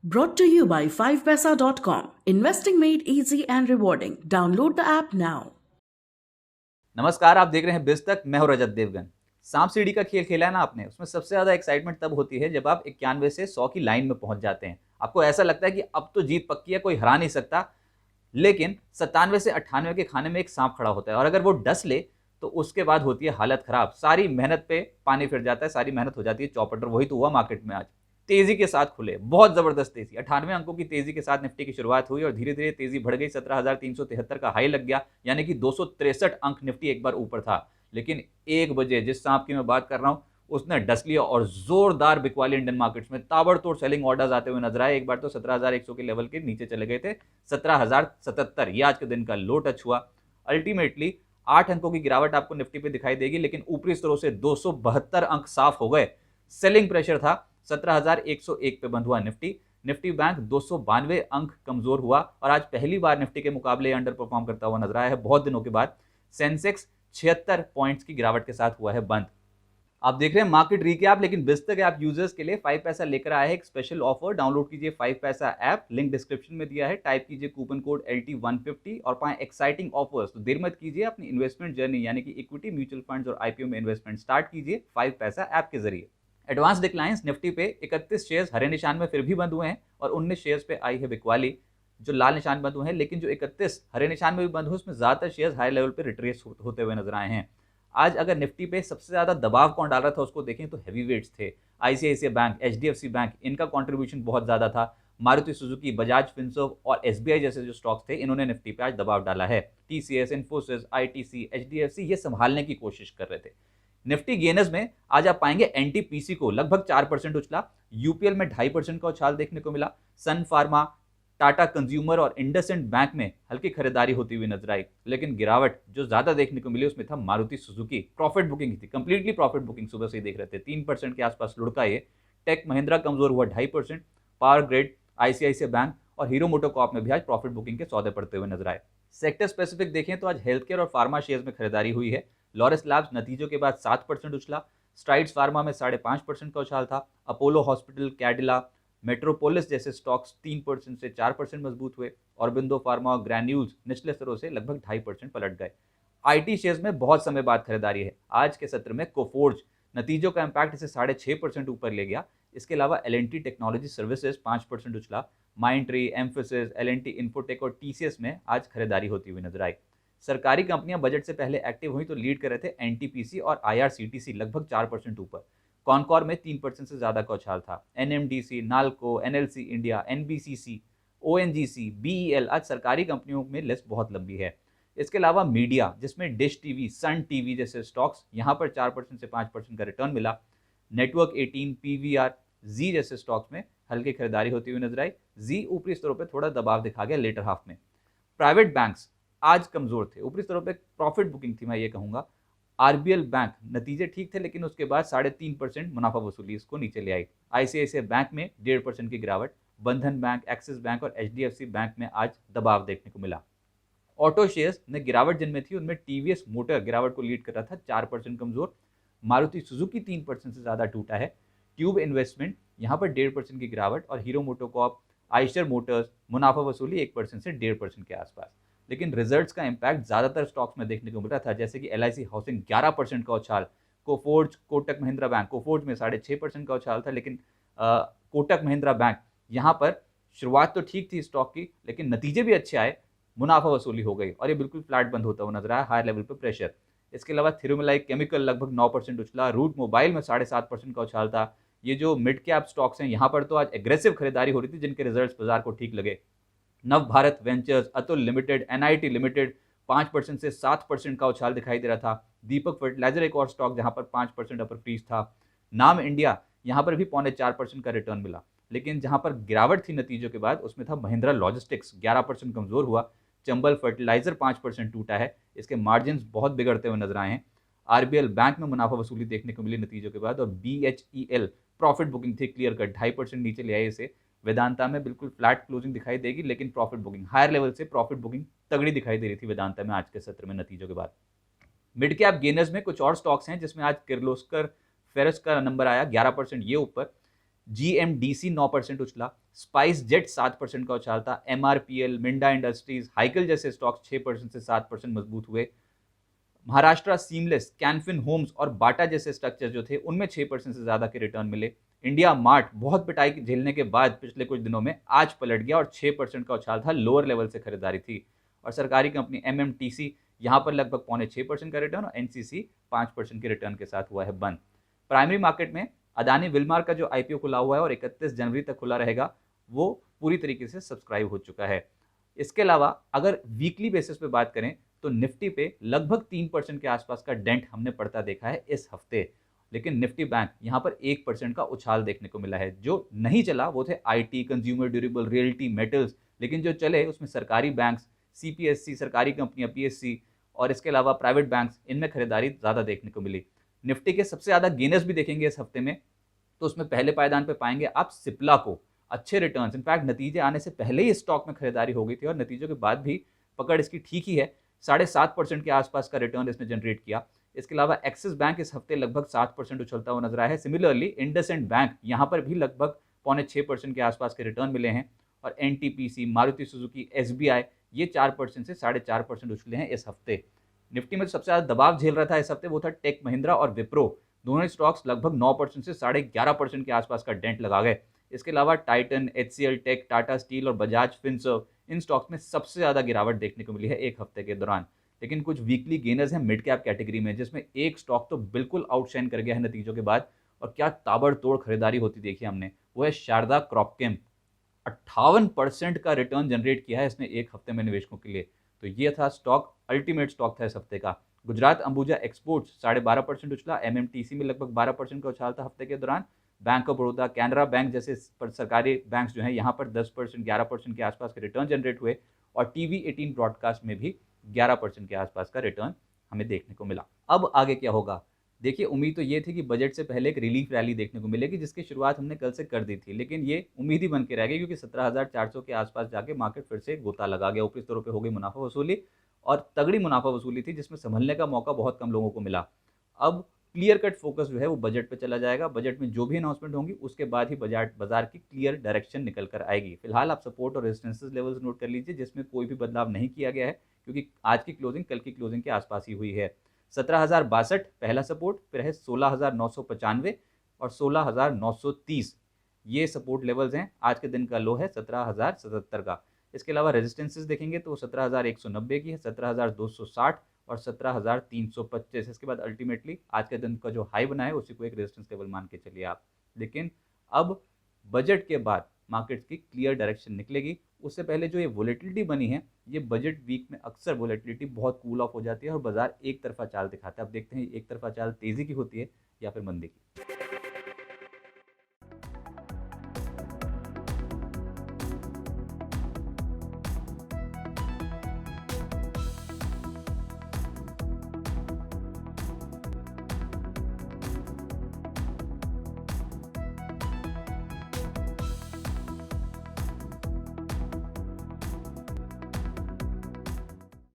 Brought to you by 5paisa.com. Investing made easy and rewarding. Download the app now. नमस्कार, आप देख रहे हैं बिज तक। मैं हूं रजत देवगन। सांप सीढ़ी का खेल खेला है ना आपने? उसमें सबसे ज्यादा एक्साइटमेंट तब होती है जब आप 91 से 100 की लाइन में पहुंच जाते हैं। आपको ऐसा लगता है कि अब तो जीत पक्की है, कोई हरा नहीं सकता। लेकिन 97 से 98 के खाने में एक सांप खड़ा होता है और अगर वो डस ले तो उसके बाद होती है हालत खराब। सारी मेहनत पे पानी फिर जाता है, सारी मेहनत हो जाती है चौपट। और वही तो हुआ मार्केट में। आज तेजी के साथ खुले, बहुत जबरदस्त तेजी, 98 अंकों की तेजी के साथ निफ्टी की शुरुआत हुई और धीरे धीरे तेजी बढ़ गई। 17,373 का हाई लग गया, यानी कि 263 अंक निफ्टी एक बार ऊपर था। लेकिन 1 बजे जिस सांप की मैं बात कर रहा हूं उसने डस लिया और जोरदार बिकवाली इंडियन मार्केट्स में ताबड़तोड़ सेलिंग ऑर्डर्स आते हुए नजर आए। एक बार तो 17,100 के लेवल के नीचे चले गए थे। 17,077 ये आज के दिन का लो टच हुआ। अल्टीमेटली 8 अंकों की गिरावट आपको निफ्टी पे दिखाई देगी, लेकिन ऊपरी स्तरों से 272 अंक साफ हो गए। सेलिंग प्रेशर था। 17,101 पे बंद हुआ निफ्टी बैंक 292 अंक कमजोर हुआ और आज पहली बार निफ्टी के मुकाबले अंडर परफॉर्म करता हुआ नजर आया है बहुत दिनों के बाद। सेंसेक्स 76 पॉइंट्स की गिरावट के साथ हुआ है बंद। आप देख रहे हैं मार्केट रिकैप, लेकिन बिज तक ऐप यूजर्स के लिए 5 पैसा लेकर आया है एक स्पेशल ऑफर। डाउनलोड कीजिए 5 पैसा ऐप, लिंक डिस्क्रिप्शन में दिया है। टाइप कीजिए कूपन कोड LT150 और पाएं एक्साइटिंग ऑफर्स। तो देर मत कीजिए, अपनी इन्वेस्टमेंट जर्नी यानी कि इक्विटी, म्यूचुअल फंड्स और आईपीओ में इन्वेस्टमेंट स्टार्ट कीजिए 5 पैसा ऐप के जरिए। एडवांस डिक्लाइंस निफ्टी पे 31 शेयर्स हरे निशान में फिर भी बंद हुए हैं और 19 शेयर्स पे आई है बिकवाली जो लाल निशान बंद हुए हैं। लेकिन जो 31 हरे निशान में भी बंद हुए उसमें ज्यादातर शेयर्स हाई लेवल पे रिट्रेस होते हुए नजर आए हैं। आज अगर निफ्टी पे सबसे ज्यादा दबाव कौन डाल रहा था उसको देखें तो हैवी वेट्स थे। आईसीआईसीआई बैंक, एचडीएफसी बैंक, इनका कंट्रीब्यूशन बहुत ज्यादा था। मारुति सुजुकी, बजाज फिनसर्व और एसबीआई जैसे जो स्टॉक्स थे इन्होंने निफ्टी पे आज दबाव डाला है। टीसीएस, इन्फोसिस, आईटीसी, एचडीएफसी ये संभालने की कोशिश कर रहे थे। निफ्टी गेनर्स में आज आप पाएंगे एनटीपीसी को लगभग 4% उछला, यूपीएल में 2.5% का उछाल देखने को मिला। सन फार्मा, टाटा कंज्यूमर और इंडसइंड बैंक में हल्की खरीदारी होती हुई नजर आई। लेकिन गिरावट जो ज्यादा देखने को मिली उसमें था मारुति सुजुकी। प्रॉफिट बुकिंग थी, कंप्लीटली प्रॉफिट बुकिंग सुबह से ही देख रहे थे। 3% के आसपास लुढ़का ये। टेक महिंद्रा कमजोर हुआ 2.5%। पावर ग्रिड, आईसीआईसीआई बैंक और हीरो मोटोकॉर्प में भी आज प्रॉफिट बुकिंग के सौदे पड़ते हुए नजर आए। सेक्टर स्पेसिफिक देखें तो आज हेल्थ केयर और फार्मा शेयर्स में खरीदारी हुई है। लॉरेस लैब्स नतीजों के बाद 7% उछला। स्ट्राइड्स फार्मा में 5.5% का उछाल था। अपोलो हॉस्पिटल, कैडिला, मेट्रोपोलिस जैसे स्टॉक्स 3% से 4% मजबूत हुए। ऑरबिंदो फार्मा और ग्रैन्यूल्स निचले स्तरों से लगभग 2.5% पलट गए। आईटी शेयर्स में बहुत समय बाद खरीदारी है। आज के सत्र में कोफोर्ज नतीजों का इंपैक्ट इसे 6.5% ऊपर ले गया। इसके अलावा एलएनटी टेक्नोलॉजी सर्विसेज 5% उछला। माइंडट्री, एम्फोसिस, एलएनटी इन्फोटेक और टीसीएस में आज खरीदारी होती हुई नजर आई। सरकारी कंपनियां बजट से पहले एक्टिव हुई तो लीड कर रहे थे एनटीपीसी और आईआरसीटीसी लगभग 4% ऊपर। कॉनकॉर में 3% से ज्यादा का उछाल था। NMDC, NALCO, NLC India, NBCC, ONGC, BEL, आज सरकारी कंपनियों में लिस्ट बहुत लंबी है। इसके अलावा मीडिया जिसमें डिश टीवी, सन टीवी जैसे स्टॉक्स, यहां पर 4% से 5% का रिटर्न मिला। नेटवर्क 18, पीवीआर, जी जैसे स्टॉक्स में हल्की खरीदारी होती हुई नजर आई। जी ऊपरी स्तरों पर थोड़ा दबाव दिखा गया लेटर हाफ में। प्राइवेट बैंक्स आज कमजोर थे, ऊपरी स्तरों पर प्रॉफिट बुकिंग थी मैं ये कहूंगा। आरबीएल बैंक नतीजे ठीक थे लेकिन उसके बाद 3.5% मुनाफा वसूली इसको नीचे ले आई। आईसीआईसीआई बैंक में 1.5% की गिरावट। बंधन बैंक, एक्सिस बैंक और एचडीएफसी बैंक में आज दबाव देखने को मिला। ऑटो शेयर्स ने गिरावट जिनमें थी उनमें टीवीएस मोटर गिरावट को लीड कर रहा था, 4% कमजोर। मारुति सुजुकी 3% से ज्यादा टूटा है। ट्यूब इन्वेस्टमेंट यहां पर 1.5% की गिरावट और हीरो मोटोकॉर्प, आइशर मोटर्स मुनाफा वसूली 1% से 1.5% के आसपास। लेकिन रिजल्ट्स का इंपैक्ट ज्यादातर स्टॉक्स में देखने को मिल रहा था, जैसे कि एलआईसी हाउसिंग 11% का उछाल। Coforge, Kotak Mahindra bank, Coforge में 6.5% का उछाल था। लेकिन कोटक महिंद्रा बैंक यहां पर शुरुआत तो ठीक थी स्टॉक की लेकिन नतीजे भी अच्छे आए, मुनाफा वसूली हो गई और ये बिल्कुल फ्लैट बंद होता हुआ नजर आया, हायर लेवल पर प्रेशर। इसके अलावा थिरुमलाई केमिकल लगभग 9% उछला। रूट मोबाइल में 7.5% का उछाल था। ये जो मिड कैप स्टॉक्स हैं यहाँ पर तो आज एग्रेसिव खरीदारी हो रही थी जिनके रिजल्ट्स बाजार को ठीक लगे। नव Bharat ventures, Atul limited, NIT limited 5% से 7% का उछाल दिखाई दे रहा था। दीपक फर्टिलाइजर एक और स्टॉक जहां पर 5% अपर फ्रीज था। नाम इंडिया यहां पर भी 3.25% का रिटर्न मिला। लेकिन जहां पर गिरावट थी नतीजों के बाद उसमें था महिंद्रा लॉजिस्टिक्स, 11% कमजोर हुआ। चंबल फर्टिलाइजर 5% टूटा है, इसके मार्जिन बहुत बिगड़ते हुए नजर आए हैं। आरबीएल बैंक में मुनाफा वसूली देखने को मिली नतीजों के बाद और बीएचईएल प्रॉफिट बुकिंग थी क्लियर कट, 2.5% नीचे ले आए इसे। वेदांता में बिल्कुल फ्लैट क्लोजिंग दिखाई देगी लेकिन प्रॉफिट बुकिंग हायर लेवल से प्रॉफिट बुकिंग तगड़ी दिखाई दे रही थी वेदांता में आज के सत्र में नतीजों के बाद। मिड कैप गेनर्स में कुछ और स्टॉक्स हैं जिसमें आज किर्लोस्कर फेरस का नंबर आया 11% ये ऊपर। जीएमडीसी 9% उछला। स्पाइस जेट 7% का उछाल था। MRPL, मिंडा इंडस्ट्रीज, हाइकल जैसे स्टॉक 6% से 7% मजबूत हुए। महाराष्ट्र सीमलेस, कैनफिन होम्स और बाटा जैसे स्ट्रक्चर जो थे उनमें 6% से ज्यादा के रिटर्न मिले। इंडिया मार्ट बहुत पिटाई झेलने के बाद पिछले कुछ दिनों में आज पलट गया और 6% का उछाल था, लोअर लेवल से खरीदारी थी। और सरकारी कंपनी MMTC यहां पर लगभग 5.25% का रिटर्न और NCC 5% के रिटर्न के साथ हुआ है बंद। प्राइमरी मार्केट में अदानी विलमार का जो IPO खुला हुआ है और 31 जनवरी तक खुला रहेगा, वो पूरी तरीके से सब्सक्राइब हो चुका है। इसके अलावा अगर वीकली बेसिस पे बात करें तो निफ्टी पे लगभग 3% के आसपास का डेंट हमने पड़ता देखा है इस हफ्ते। लेकिन निफ्टी बैंक यहां पर 1% का उछाल देखने को मिला है। जो नहीं चला वो थे IT, consumer durable, realty, metals, लेकिन जो चले उसमें सरकारी बैंक्स, CPSC, सरकारी कंपनियां, PSC और इसके अलावा प्राइवेट बैंक्स, इनमें खरीदारी ज्यादा देखने को मिली। निफ्टी के सबसे ज्यादा गेनर्स भी देखेंगे इस हफ्ते में, तो उसमें पहले पायदान पे पाएंगे आप सिप्ला को। अच्छे रिटर्न्स, इनफैक्ट नतीजे आने से पहले ही स्टॉक में खरीदारी हो गई थी और नतीजों के बाद भी पकड़ इसकी ठीक ही है। 7.5% के आसपास का रिटर्न इसने जनरेट किया। इसके अलावा एक्सिस बैंक इस हफ्ते लगभग 7% उछलता हुआ नजर आया है। सिमिलरली इंडसइंड बैंक यहां पर भी लगभग 5.25% के आसपास के रिटर्न मिले हैं। और NTPC, मारुति सुजुकी, SBI ये 4% से 4.5% उछले हैं इस हफ्ते। निफ्टी में सबसे ज्यादा दबाव झेल रहा था इस हफ्ते वो था टेक महिंद्रा और विप्रो। दोनों स्टॉक्स लगभग 9% से 11.5% के आसपास का डेंट लगा गए। इसके अलावा Titan, HCL Tech, Tata Steel और बजाज फिनसर्व, इन स्टॉक्स में सबसे ज्यादा गिरावट देखने को मिली है एक हफ्ते के दौरान। लेकिन कुछ वीकली गेनर्स हैं मिड कैप कैटेगरी में, जिसमें एक स्टॉक तो बिल्कुल आउटशाइन कर गया है नतीजों के बाद और क्या ताबड़तोड़ खरीदारी होती देखी हमने, वो है शारदा क्रॉपकेम। 58% का रिटर्न जनरेट किया है इसने एक हफ्ते में निवेशकों के लिए। तो ये था स्टॉक, अल्टीमेट स्टॉक था इस हफ्ते का। गुजरात अंबुजा एक्सपोर्ट्स 12.5% उछला। MMTC में लगभग 12% का उछाल था हफ्ते के दौरान। Bank of Baroda, Canara bank जैसे सरकारी बैंक्स जो हैं यहाँ पर 10%, 11% के आसपास के रिटर्न जनरेट हुए। और TV18 ब्रॉडकास्ट में भी 11% के आसपास का रिटर्न हमें देखने को मिला। अब आगे क्या होगा, देखिए उम्मीद तो ये थी कि बजट से पहले एक रिलीफ रैली देखने को मिलेगी, जिसकी शुरुआत हमने कल से कर दी थी, लेकिन ये उम्मीद ही बन के रह गई क्योंकि 17,400 के आसपास जाके मार्केट फिर से गोता लगा गया। ऊपरी स्तरों पे हो गई मुनाफा वसूली और तगड़ी मुनाफा वसूली थी, जिसमें संभलने का मौका बहुत कम लोगों को मिला। अब क्लियर कट फोकस जो है वो बजट पे चला जाएगा। बजट में जो भी अनाउंसमेंट होंगी उसके बाद ही बाजार की क्लियर डायरेक्शन निकल कर आएगी। फिलहाल आप सपोर्ट और रेजिस्टेंसेस लेवल्स नोट कर लीजिए, जिसमें कोई भी बदलाव नहीं किया गया है क्योंकि आज की क्लोजिंग कल की क्लोजिंग के आसपास ही हुई है। 17,062 पहला सपोर्ट, फिर है 16,995 और 16,930, ये सपोर्ट लेवल्स हैं। आज के दिन का लो है 17,077 का। इसके अलावा रेजिस्टेंसेस देखेंगे तो 17,190 की है, 17,260 और 17,325। इसके बाद अल्टीमेटली आज के दिन का जो हाई बना है उसी को एक रेजिस्टेंस लेवल मान के चलिए आप। लेकिन अब बजट के बाद मार्केट्स की क्लियर डायरेक्शन निकलेगी। उससे पहले जो ये वोलेटिलिटी बनी है, ये बजट वीक में अक्सर वोलेटिलिटी बहुत कूल ऑफ हो जाती है और बाजार एक तरफा चाल दिखाता है। अब देखते हैं एक तरफा चाल तेजी की होती है या फिर मंदी की।